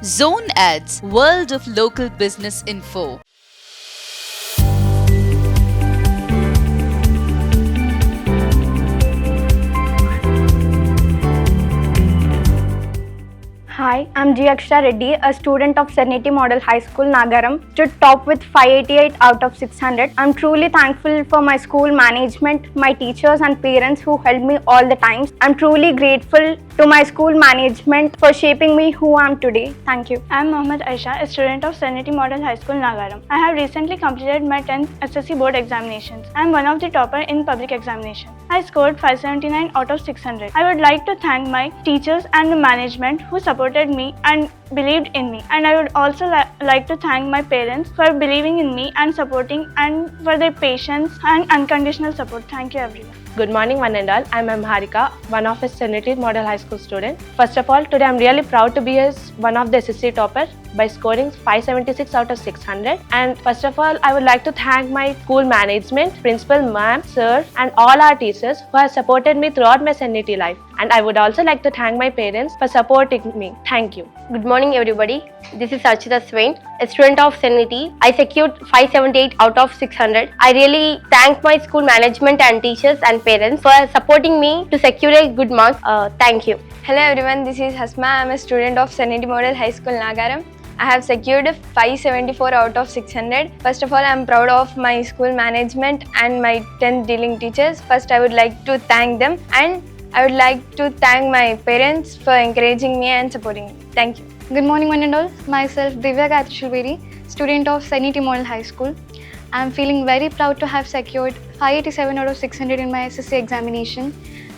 Zone Ads, World of Local Business Info. Hi, I'm G. Akshara Reddy, a student of Serenity Model High School, Nagaram, stood top with 588 out of 600. I'm truly thankful for my school management, my teachers and parents who helped me all the times. I'm truly grateful to my school management for shaping me who I am today. Thank you. I'm Mohammad Aisha, a student of Serenity Model High School, Nagaram. I have recently completed my 10th SSC board examinations. I am one of the topper in public examination. I scored 579 out of 600. I would like to thank my teachers and the management who supported me and believed in me. And I would also like to thank my parents for believing in me and supporting and for their patience and unconditional support. Thank you everyone. Good morning one and all. I'm Harika, one of a Serenity Model High School student. First of all, today I'm really proud to be one of the SSC topper by scoring 576 out of 600. And first of all, I would like to thank my school management, principal, ma'am, sir, and all our teachers who have supported me throughout my Serenity life. And I would also like to thank my parents for supporting me. Thank you. Good morning everybody. This is Archita Swain, a student of Serenity. I secured 578 out of 600. I really thank my school management and teachers and parents for supporting me to secure a good marks. Thank you. Hello everyone, this is Hasma. I am a student of Serenity Model High School, Nagaram. I have secured 574 out of 600. First of all, I am proud of my school management and my 10th dealing teachers. First, I would like to thank them, and I would like to thank my parents for encouraging me and supporting me. Thank you. Good morning one and all. Myself Divya Gayatri Shilveri, student of Serenity Model High School. I am feeling very proud to have secured 587 out of 600 in my SSC examination.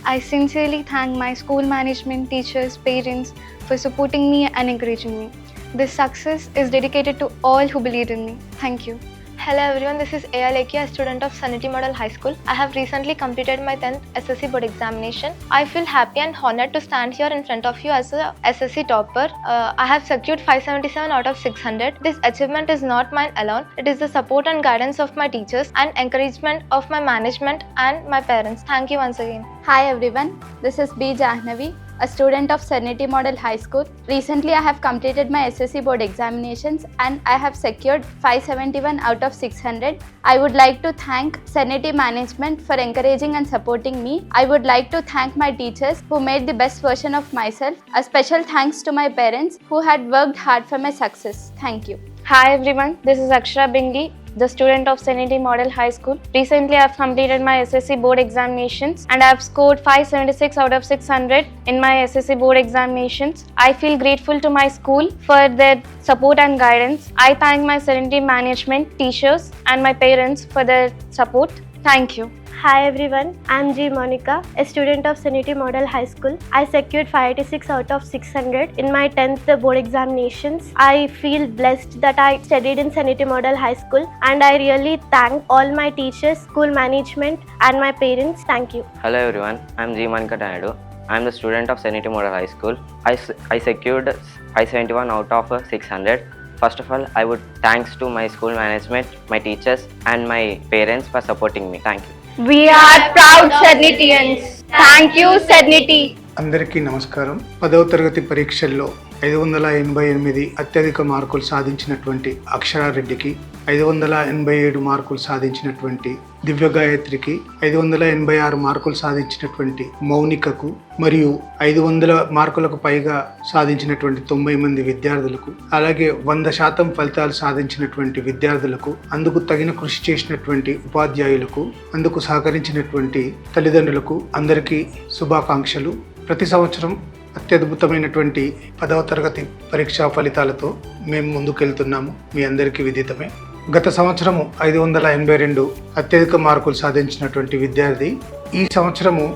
I sincerely thank my school management, teachers, parents for supporting me and encouraging me. This success is dedicated to all who believed in me. Thank you. Hello everyone, this is Aya Lekia, a student of Serenity Model High School. I have recently completed my 10th SSC board examination. I feel happy and honored to stand here in front of you as a SSC topper. I have secured 577 out of 600. This achievement is not mine alone. It is the support and guidance of my teachers and encouragement of my management and my parents. Thank you once again. Hi everyone, this is B. Jahnavi, a student of Serenity Model High School. Recently, I have completed my SSC board examinations and I have secured 571 out of 600. I would like to thank Serenity management for encouraging and supporting me. I would like to thank my teachers who made the best version of myself. A special thanks to my parents who had worked hard for my success. Thank you. Hi everyone, this is Akshara Bingi, the student of Serenity Model High School. Recently, I have completed my SSC board examinations and I have scored 576 out of 600 in my SSC board examinations. I feel grateful to my school for their support and guidance. I thank my Serenity management, teachers and my parents for their support. Thank you. Hi everyone, I am G. Monica, a student of Serenity Model High School. I secured 586 out of 600 in my 10th board examinations. I feel blessed that I studied in Serenity Model High School, and I really thank all my teachers, school management and my parents. Thank you. Hello everyone, I am G. Monica Tanadu. I am the student of Serenity Model High School. I secured 571 out of 600. First of all, I would thanks to my school management, my teachers and my parents for supporting me. Thank you. We are proud Serenitians. Thank you Serenity. అందరికీ నమస్కారం. 10వ తరగతి పరీక్షల్లో 588 అత్యధిక మార్కులు సాధించినటువంటి అక్షరారెడ్డికి, 587 మార్కులు సాధించినటువంటి దివ్య గాయత్రికి, 586 మార్కులు సాధించినటువంటి మౌనికకు మరియు 500 మార్కులకు పైగా సాధించినటువంటి 90 మంది విద్యార్థులకు, అలాగే 100% ఫలితాలు సాధించినటువంటి విద్యార్థులకు, అందుకు తగిన కృషి చేసినటువంటి ఉపాధ్యాయులకు, అందుకు సహకరించినటువంటి తల్లిదండ్రులకు అందరికీ శుభాకాంక్షలు. ప్రతి సంవత్సరం అత్యద్భుతమైనటువంటి 10వ తరగతి పరీక్షా ఫలితాలతో మేము ముందుకెళ్తున్నాము. మీ అందరికీ విదితమే. గత సంవత్సరము 582 అత్యధిక మార్కులు సాధించినటువంటి విద్యార్థి ఈ సంవత్సరము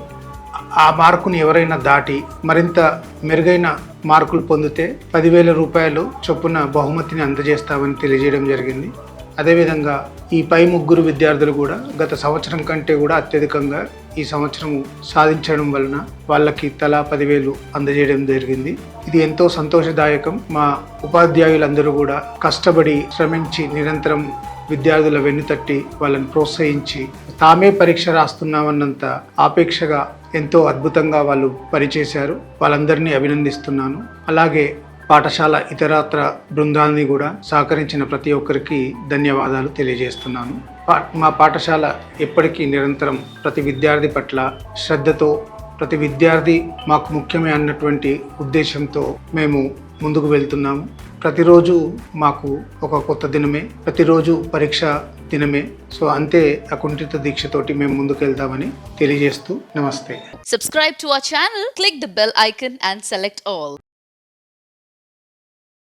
ఆ మార్కుని ఎవరైనా దాటి మరింత మెరుగైన మార్కులు పొందితే 10,000 రూపాయలు చొప్పున బహుమతిని అందజేస్తామని తెలియజేయడం జరిగింది. అదేవిధంగా ఈ పై ముగ్గురు విద్యార్థులు కూడా గత సంవత్సరం కంటే కూడా అత్యధికంగా ఈ సంవత్సరము సాధించడం వలన వాళ్ళకి తలా 10,000 అందజేయడం జరిగింది. ఇది ఎంతో సంతోషదాయకం. మా ఉపాధ్యాయులందరూ కూడా కష్టపడి శ్రమించి నిరంతరం విద్యార్థుల వెన్నుతట్టి వాళ్ళని ప్రోత్సహించి తామే పరీక్ష రాస్తున్నామన్నంత ఆపేక్షగా ఎంతో అద్భుతంగా వాళ్ళు పనిచేశారు. వాళ్ళందరినీ అభినందిస్తున్నాను. అలాగే పాఠశాల ఇతరత్ర బృందాన్ని కూడా సహకరించిన ప్రతి ఒక్కరికి ధన్యవాదాలు తెలియజేస్తున్నాను. మా పాఠశాల ఎప్పటికీ నిరంతరం ప్రతి విద్యార్థి పట్ల శ్రద్ధతో, ప్రతి విద్యార్థి మాకు ముఖ్యమే అన్నటువంటి ఉద్దేశంతో మేము ముందుకు వెళ్తున్నాము. ప్రతిరోజు మాకు ఒక కొత్త దినమే, ప్రతిరోజు పరీక్ష దినమే. సో అంతే అకుంఠిత దీక్షతోటి మేము ముందుకు వెళ్తామని తెలియజేస్తూ నమస్తే. Subscribe to our channel, click the bell icon and select all.